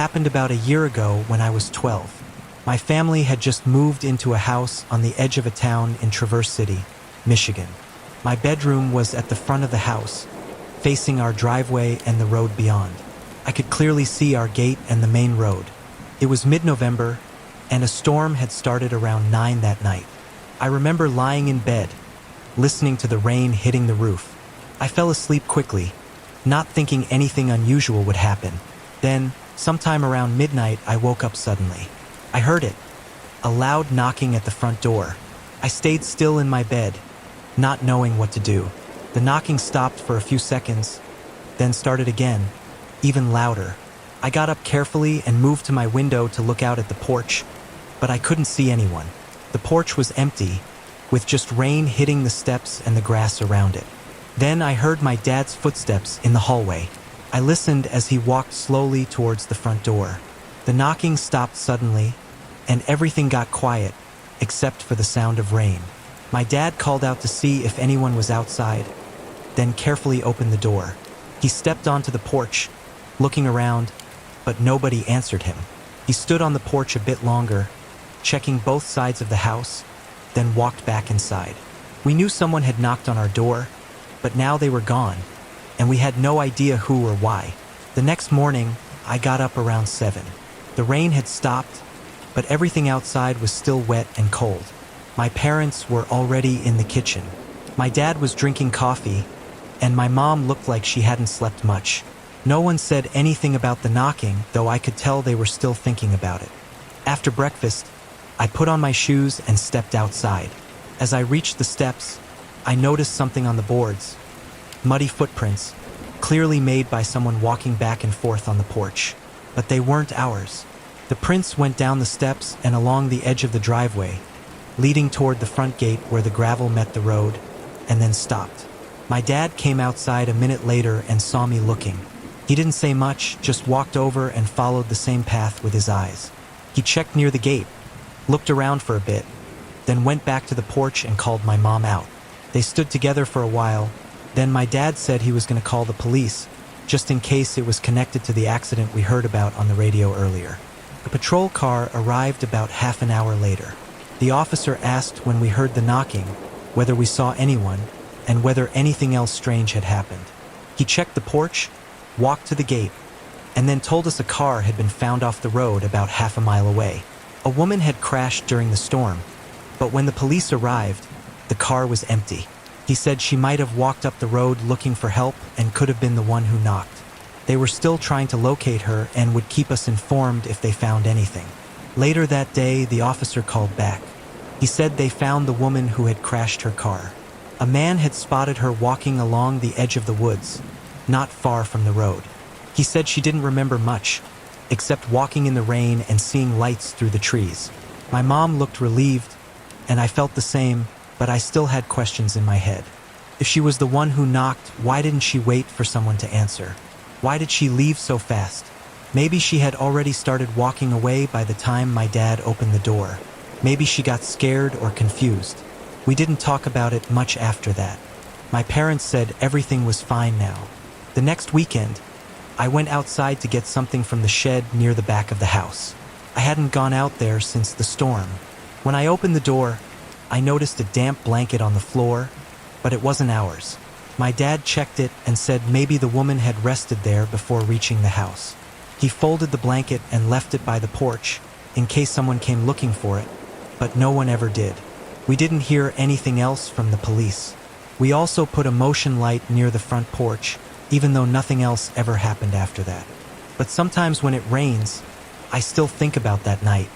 happened about a year ago when I was 12. My family had just moved into a house on the edge of a town in Traverse City, Michigan. My bedroom was at the front of the house, facing our driveway and the road beyond. I could clearly see our gate and the main road. It was mid-November, and a storm had started around 9 that night. I remember lying in bed, listening to the rain hitting the roof. I fell asleep quickly, not thinking anything unusual would happen. Then, sometime around midnight, I woke up suddenly. I heard it, a loud knocking at the front door. I stayed still in my bed, not knowing what to do. The knocking stopped for a few seconds, then started again, even louder. I got up carefully and moved to my window to look out at the porch, but I couldn't see anyone. The porch was empty, with just rain hitting the steps and the grass around it. Then I heard my dad's footsteps in the hallway. I listened as he walked slowly towards the front door. The knocking stopped suddenly, and everything got quiet, except for the sound of rain. My dad called out to see if anyone was outside, then carefully opened the door. He stepped onto the porch, looking around, but nobody answered him. He stood on the porch a bit longer, checking both sides of the house, then walked back inside. We knew someone had knocked on our door, but now they were gone, and we had no idea who or why. The next morning, I got up around 7. The rain had stopped, but everything outside was still wet and cold. My parents were already in the kitchen. My dad was drinking coffee, and my mom looked like she hadn't slept much. No one said anything about the knocking, though I could tell they were still thinking about it. After breakfast, I put on my shoes and stepped outside. As I reached the steps, I noticed something on the boards. Muddy footprints, clearly made by someone walking back and forth on the porch. But they weren't ours. The prints went down the steps and along the edge of the driveway, leading toward the front gate where the gravel met the road, and then stopped. My dad came outside a minute later and saw me looking. He didn't say much, just walked over and followed the same path with his eyes. He checked near the gate, looked around for a bit, then went back to the porch and called my mom out. They stood together for a while, then my dad said he was going to call the police, just in case it was connected to the accident we heard about on the radio earlier. A patrol car arrived about half an hour later. The officer asked when we heard the knocking, whether we saw anyone, and whether anything else strange had happened. He checked the porch, walked to the gate, and then told us a car had been found off the road about half a mile away. A woman had crashed during the storm, but when the police arrived, the car was empty. He said she might have walked up the road looking for help and could have been the one who knocked. They were still trying to locate her and would keep us informed if they found anything. Later that day, the officer called back. He said they found the woman who had crashed her car. A man had spotted her walking along the edge of the woods, not far from the road. He said she didn't remember much, except walking in the rain and seeing lights through the trees. My mom looked relieved, and I felt the same, but I still had questions in my head. If she was the one who knocked, why didn't she wait for someone to answer? Why did she leave so fast? Maybe she had already started walking away by the time my dad opened the door. Maybe she got scared or confused. We didn't talk about it much after that. My parents said everything was fine now. The next weekend, I went outside to get something from the shed near the back of the house. I hadn't gone out there since the storm. When I opened the door, I noticed a damp blanket on the floor, but it wasn't ours. My dad checked it and said maybe the woman had rested there before reaching the house. He folded the blanket and left it by the porch in case someone came looking for it, but no one ever did. We didn't hear anything else from the police. We also put a motion light near the front porch, even though nothing else ever happened after that. But sometimes when it rains, I still think about that night.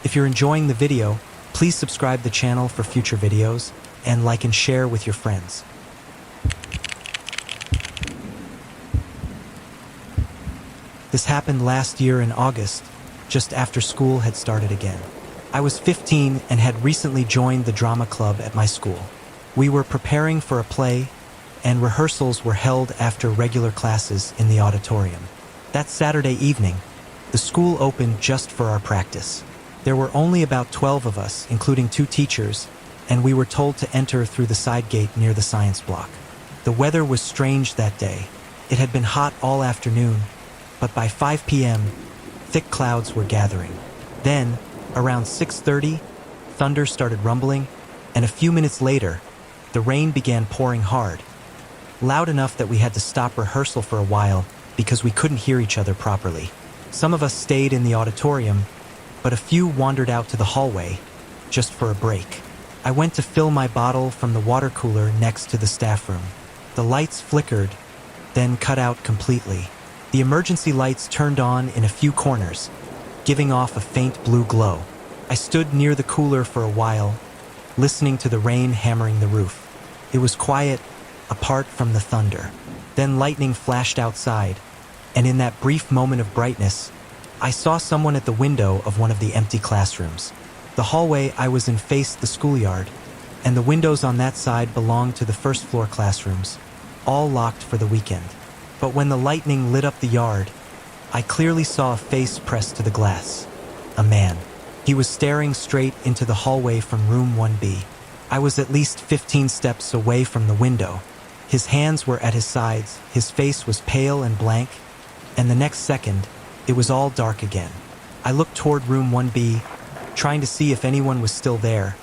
If you're enjoying the video, please subscribe the channel for future videos, and like and share with your friends. This happened last year in August, just after school had started again. I was 15 and had recently joined the drama club at my school. We were preparing for a play, and rehearsals were held after regular classes in the auditorium. That Saturday evening, the school opened just for our practice. There were only about 12 of us, including 2 teachers, and we were told to enter through the side gate near the science block. The weather was strange that day. It had been hot all afternoon, but by 5 p.m., Thick clouds were gathering. Then, around 6:30, thunder started rumbling, and a few minutes later, the rain began pouring hard, loud enough that we had to stop rehearsal for a while because we couldn't hear each other properly. Some of us stayed in the auditorium, but a few wandered out to the hallway, just for a break. I went to fill my bottle from the water cooler next to the staff room. The lights flickered, then cut out completely. The emergency lights turned on in a few corners, giving off a faint blue glow. I stood near the cooler for a while, listening to the rain hammering the roof. It was quiet, apart from the thunder. Then lightning flashed outside, and in that brief moment of brightness, I saw someone at the window of one of the empty classrooms. The hallway I was in faced the schoolyard, and the windows on that side belonged to the first-floor classrooms, all locked for the weekend. But when the lightning lit up the yard, I clearly saw a face pressed to the glass. A man. He was staring straight into the hallway from room 1B. I was at least 15 steps away from the window. His hands were at his sides, his face was pale and blank, and the next second, it was all dark again. I looked toward room 1B, trying to see if anyone was still there,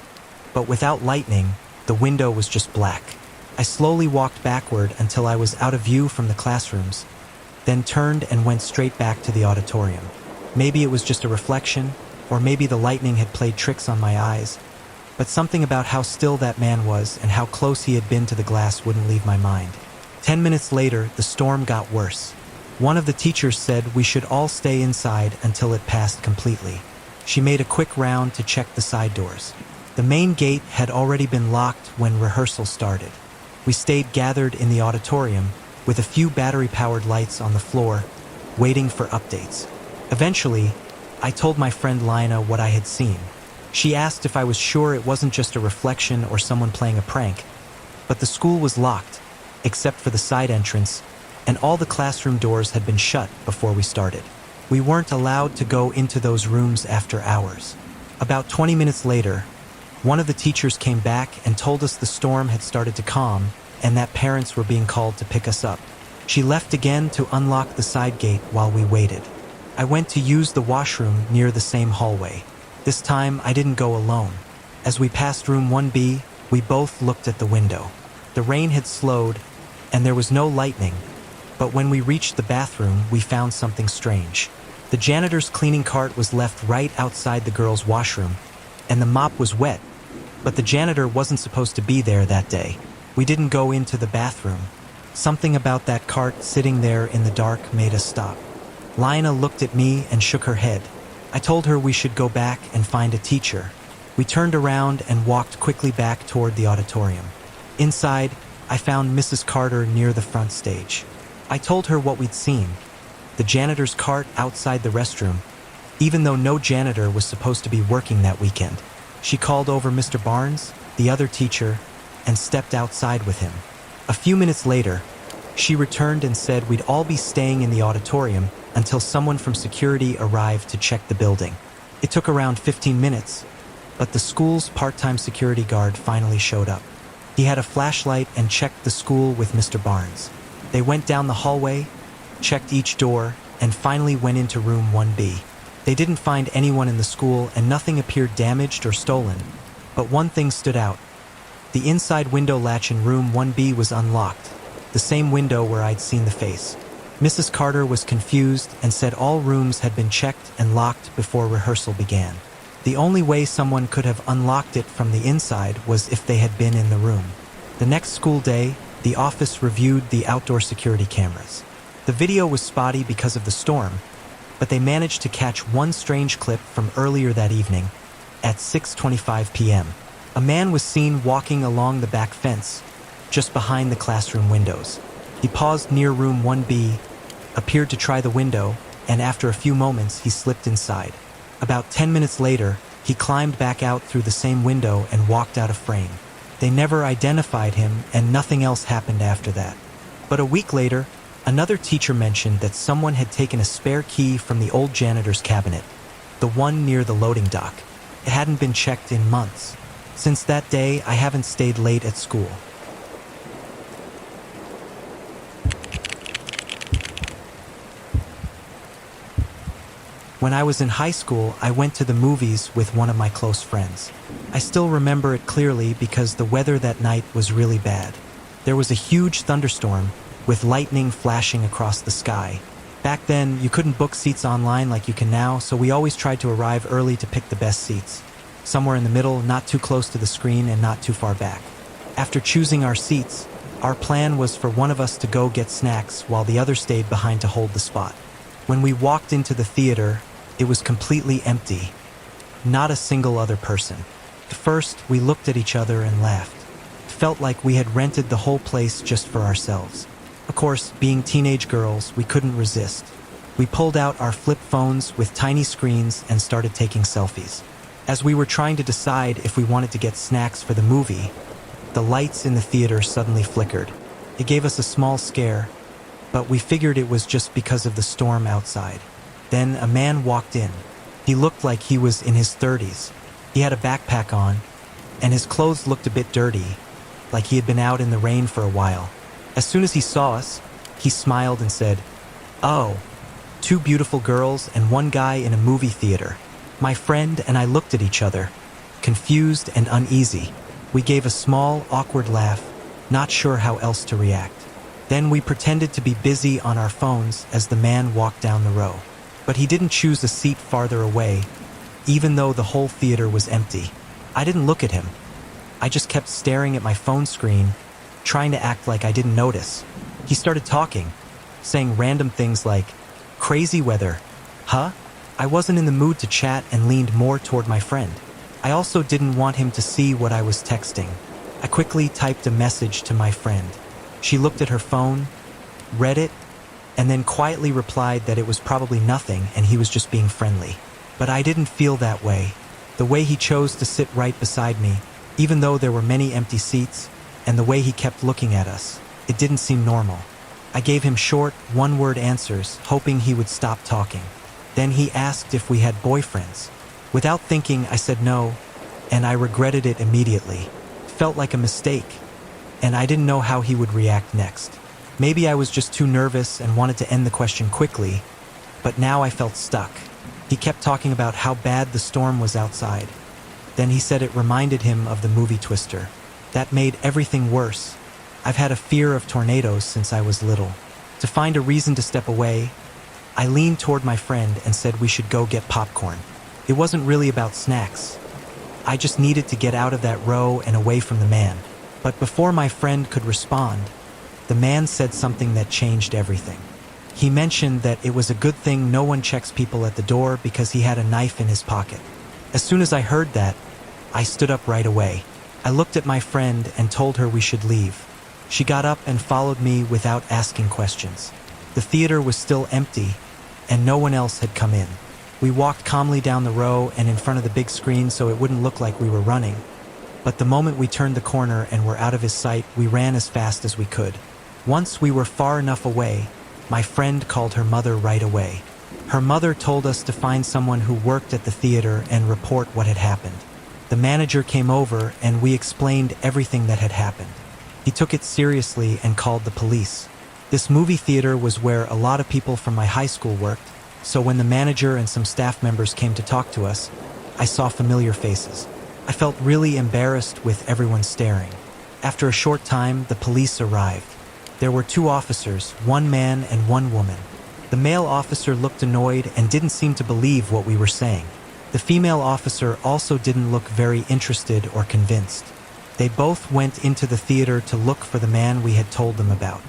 but without lightning, the window was just black. I slowly walked backward until I was out of view from the classrooms, then turned and went straight back to the auditorium. Maybe it was just a reflection, or maybe the lightning had played tricks on my eyes, but something about how still that man was and how close he had been to the glass wouldn't leave my mind. 10 minutes later, the storm got worse. One of the teachers said we should all stay inside until it passed completely. She made a quick round to check the side doors. The main gate had already been locked when rehearsal started. We stayed gathered in the auditorium with a few battery-powered lights on the floor, waiting for updates. Eventually, I told my friend Lina what I had seen. She asked if I was sure it wasn't just a reflection or someone playing a prank, but the school was locked, except for the side entrance, and all the classroom doors had been shut before we started. We weren't allowed to go into those rooms after hours. About 20 minutes later, one of the teachers came back and told us the storm had started to calm and that parents were being called to pick us up. She left again to unlock the side gate while we waited. I went to use the washroom near the same hallway. This time, I didn't go alone. As we passed room 1B, we both looked at the window. The rain had slowed, and there was no lightning, but when we reached the bathroom, we found something strange. The janitor's cleaning cart was left right outside the girls' washroom, and the mop was wet, but the janitor wasn't supposed to be there that day. We didn't go into the bathroom. Something about that cart sitting there in the dark made us stop. Lina looked at me and shook her head. I told her we should go back and find a teacher. We turned around and walked quickly back toward the auditorium. Inside, I found Mrs. Carter near the front stage. I told her what we'd seen. The janitor's cart outside the restroom, even though no janitor was supposed to be working that weekend. She called over Mr. Barnes, the other teacher, and stepped outside with him. A few minutes later, she returned and said we'd all be staying in the auditorium until someone from security arrived to check the building. It took around 15 minutes, but the school's part-time security guard finally showed up. He had a flashlight and checked the school with Mr. Barnes. They went down the hallway, checked each door, and finally went into room 1B. They didn't find anyone in the school and nothing appeared damaged or stolen, but one thing stood out. The inside window latch in room 1B was unlocked, the same window where I'd seen the face. Mrs. Carter was confused and said all rooms had been checked and locked before rehearsal began. The only way someone could have unlocked it from the inside was if they had been in the room. The next school day, the office reviewed the outdoor security cameras. The video was spotty because of the storm, but they managed to catch one strange clip from earlier that evening at 6:25 p.m. A man was seen walking along the back fence, just behind the classroom windows. He paused near room 1B, appeared to try the window, and after a few moments, he slipped inside. About 10 minutes later, he climbed back out through the same window and walked out of frame. They never identified him, and nothing else happened after that. But a week later, another teacher mentioned that someone had taken a spare key from the old janitor's cabinet, the one near the loading dock. It hadn't been checked in months. Since that day, I haven't stayed late at school. When I was in high school, I went to the movies with one of my close friends. I still remember it clearly because the weather that night was really bad. There was a huge thunderstorm with lightning flashing across the sky. Back then, you couldn't book seats online like you can now, so we always tried to arrive early to pick the best seats. Somewhere in the middle, not too close to the screen and not too far back. After choosing our seats, our plan was for one of us to go get snacks while the other stayed behind to hold the spot. When we walked into the theater, it was completely empty. Not a single other person. At first, we looked at each other and laughed. It felt like we had rented the whole place just for ourselves. Of course, being teenage girls, we couldn't resist. We pulled out our flip phones with tiny screens and started taking selfies. As we were trying to decide if we wanted to get snacks for the movie, the lights in the theater suddenly flickered. It gave us a small scare, but we figured it was just because of the storm outside. Then a man walked in. He looked like he was in his 30s. He had a backpack on, and his clothes looked a bit dirty, like he had been out in the rain for a while. As soon as he saw us, he smiled and said, "Oh, two beautiful girls and one guy in a movie theater." My friend and I looked at each other, confused and uneasy. We gave a small, awkward laugh, not sure how else to react. Then we pretended to be busy on our phones as the man walked down the row. But he didn't choose a seat farther away, even though the whole theater was empty. I didn't look at him. I just kept staring at my phone screen, trying to act like I didn't notice. He started talking, saying random things like, "Crazy weather, huh?" I wasn't in the mood to chat and leaned more toward my friend. I also didn't want him to see what I was texting. I quickly typed a message to my friend. She looked at her phone, read it, and then quietly replied that it was probably nothing and he was just being friendly. But I didn't feel that way. The way he chose to sit right beside me, even though there were many empty seats, and the way he kept looking at us, it didn't seem normal. I gave him short, one-word answers, hoping he would stop talking. Then he asked if we had boyfriends. Without thinking, I said no, and I regretted it immediately. It felt like a mistake, and I didn't know how he would react next. Maybe I was just too nervous and wanted to end the question quickly, but now I felt stuck. He kept talking about how bad the storm was outside. Then he said it reminded him of the movie Twister. That made everything worse. I've had a fear of tornadoes since I was little. To find a reason to step away, I leaned toward my friend and said we should go get popcorn. It wasn't really about snacks. I just needed to get out of that row and away from the man. But before my friend could respond, the man said something that changed everything. He mentioned that it was a good thing no one checks people at the door because he had a knife in his pocket. As soon as I heard that, I stood up right away. I looked at my friend and told her we should leave. She got up and followed me without asking questions. The theater was still empty, and no one else had come in. We walked calmly down the row and in front of the big screen so it wouldn't look like we were running. But the moment we turned the corner and were out of his sight, we ran as fast as we could. Once we were far enough away, my friend called her mother right away. Her mother told us to find someone who worked at the theater and report what had happened. The manager came over and we explained everything that had happened. He took it seriously and called the police. This movie theater was where a lot of people from my high school worked, so when the manager and some staff members came to talk to us, I saw familiar faces. I felt really embarrassed with everyone staring. After a short time, the police arrived. There were 2 officers, 1 man and 1 woman. The male officer looked annoyed and didn't seem to believe what we were saying. The female officer also didn't look very interested or convinced. They both went into the theater to look for the man we had told them about.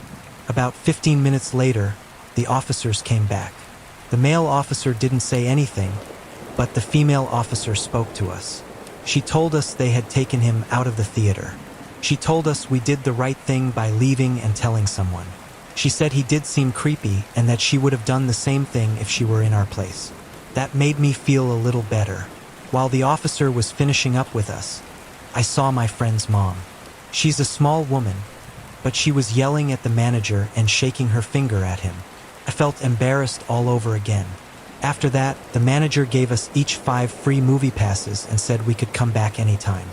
About 15 minutes later, the officers came back. The male officer didn't say anything, but the female officer spoke to us. She told us they had taken him out of the theater. She told us we did the right thing by leaving and telling someone. She said he did seem creepy and that she would have done the same thing if she were in our place. That made me feel a little better. While the officer was finishing up with us, I saw my friend's mom. She's a small woman, but she was yelling at the manager and shaking her finger at him. I felt embarrassed all over again. After that, the manager gave us each 5 free movie passes and said we could come back anytime.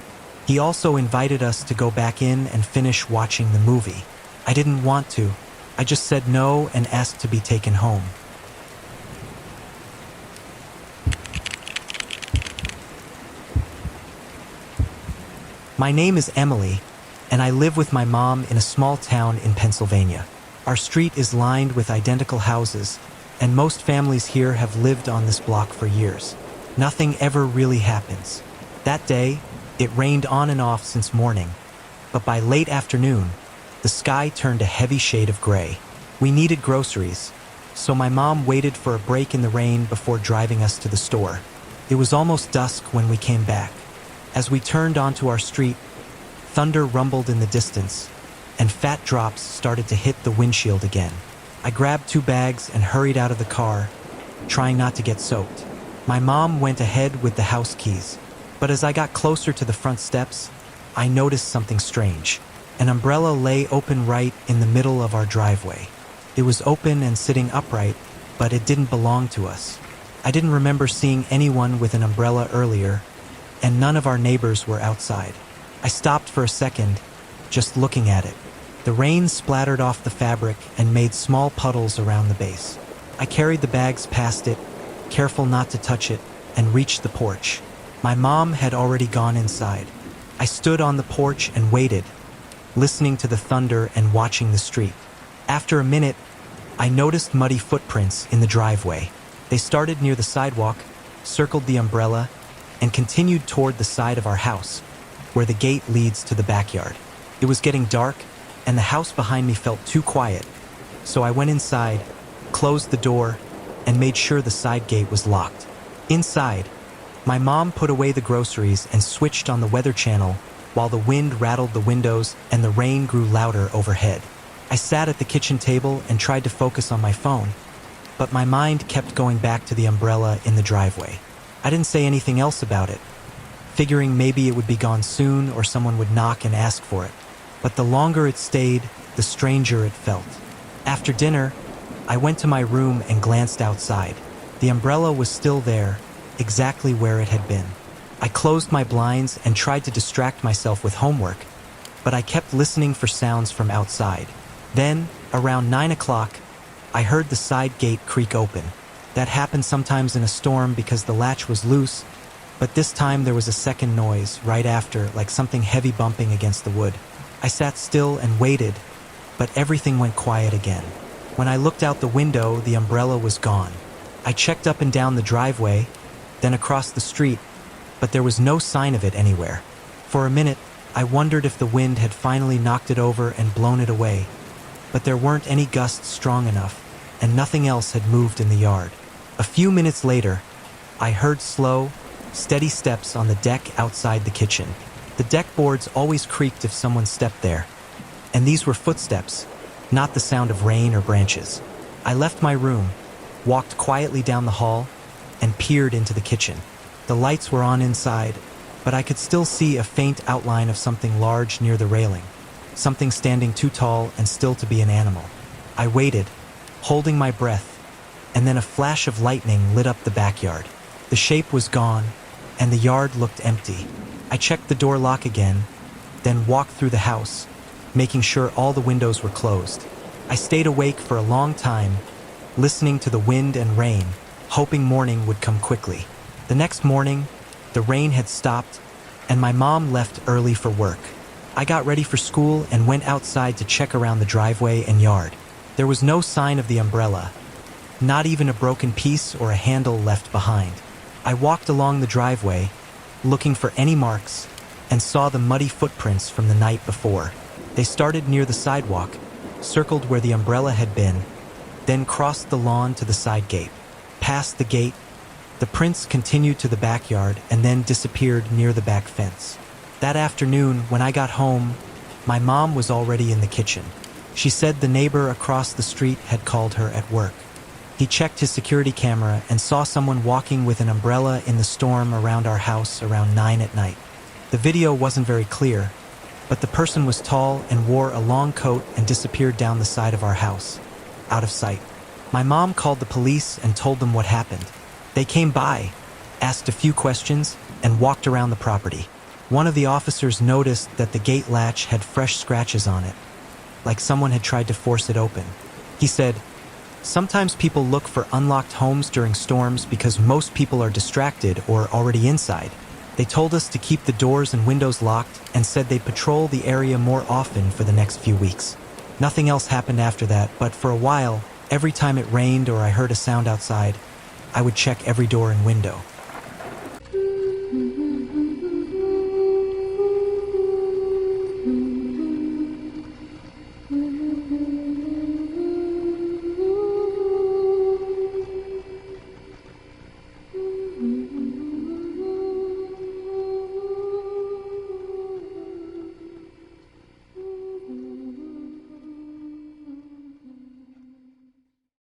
He also invited us to go back in and finish watching the movie. I didn't want to. I just said no and asked to be taken home. My name is Emily, and I live with my mom in a small town in Pennsylvania. Our street is lined with identical houses, and most families here have lived on this block for years. Nothing ever really happens. That day, it rained on and off since morning, but by late afternoon, the sky turned a heavy shade of gray. We needed groceries, so my mom waited for a break in the rain before driving us to the store. It was almost dusk when we came back. As we turned onto our street, thunder rumbled in the distance, and fat drops started to hit the windshield again. I grabbed 2 bags and hurried out of the car, trying not to get soaked. My mom went ahead with the house keys, but as I got closer to the front steps, I noticed something strange. An umbrella lay open right in the middle of our driveway. It was open and sitting upright, but it didn't belong to us. I didn't remember seeing anyone with an umbrella earlier, and none of our neighbors were outside. I stopped for a second, just looking at it. The rain splattered off the fabric and made small puddles around the base. I carried the bags past it, careful not to touch it, and reached the porch. My mom had already gone inside. I stood on the porch and waited, listening to the thunder and watching the street. After a minute, I noticed muddy footprints in the driveway. They started near the sidewalk, circled the umbrella, and continued toward the side of our house, where the gate leads to the backyard. It was getting dark, and the house behind me felt too quiet, so I went inside, closed the door, and made sure the side gate was locked. Inside, my mom put away the groceries and switched on the weather channel while the wind rattled the windows and the rain grew louder overhead. I sat at the kitchen table and tried to focus on my phone, but my mind kept going back to the umbrella in the driveway. I didn't say anything else about it, figuring maybe it would be gone soon or someone would knock and ask for it. But the longer it stayed, the stranger it felt. After dinner, I went to my room and glanced outside. The umbrella was still there, exactly where it had been. I closed my blinds and tried to distract myself with homework, but I kept listening for sounds from outside. Then, around 9 o'clock, I heard the side gate creak open. That happened sometimes in a storm because the latch was loose, but this time there was a second noise right after, like something heavy bumping against the wood. I sat still and waited, but everything went quiet again. When I looked out the window, the umbrella was gone. I checked up and down the driveway, then across the street, but there was no sign of it anywhere. For a minute, I wondered if the wind had finally knocked it over and blown it away, but there weren't any gusts strong enough, and nothing else had moved in the yard. A few minutes later, I heard slow, steady steps on the deck outside the kitchen. The deck boards always creaked if someone stepped there, and these were footsteps, not the sound of rain or branches. I left my room, walked quietly down the hall, and peered into the kitchen. The lights were on inside, but I could still see a faint outline of something large near the railing, something standing too tall and still to be an animal. I waited, holding my breath, and then a flash of lightning lit up the backyard. The shape was gone, and the yard looked empty. I checked the door lock again, then walked through the house, making sure all the windows were closed. I stayed awake for a long time, listening to the wind and rain, hoping morning would come quickly. The next morning, the rain had stopped, and my mom left early for work. I got ready for school and went outside to check around the driveway and yard. There was no sign of the umbrella, not even a broken piece or a handle left behind. I walked along the driveway, looking for any marks, and saw the muddy footprints from the night before. They started near the sidewalk, circled where the umbrella had been, then crossed the lawn to the side gate. Past the gate, the prints continued to the backyard and then disappeared near the back fence. That afternoon, when I got home, my mom was already in the kitchen. She said the neighbor across the street had called her at work. He checked his security camera and saw someone walking with an umbrella in the storm around our house around 9 at night. The video wasn't very clear, but the person was tall and wore a long coat and disappeared down the side of our house, out of sight. My mom called the police and told them what happened. They came by, asked a few questions, and walked around the property. One of the officers noticed that the gate latch had fresh scratches on it, like someone had tried to force it open. He said, "Sometimes people look for unlocked homes during storms because most people are distracted or already inside. They told us to keep the doors and windows locked and said they'd patrol the area more often for the next few weeks. Nothing else happened after that, but for a while, every time it rained or I heard a sound outside, I would check every door and window.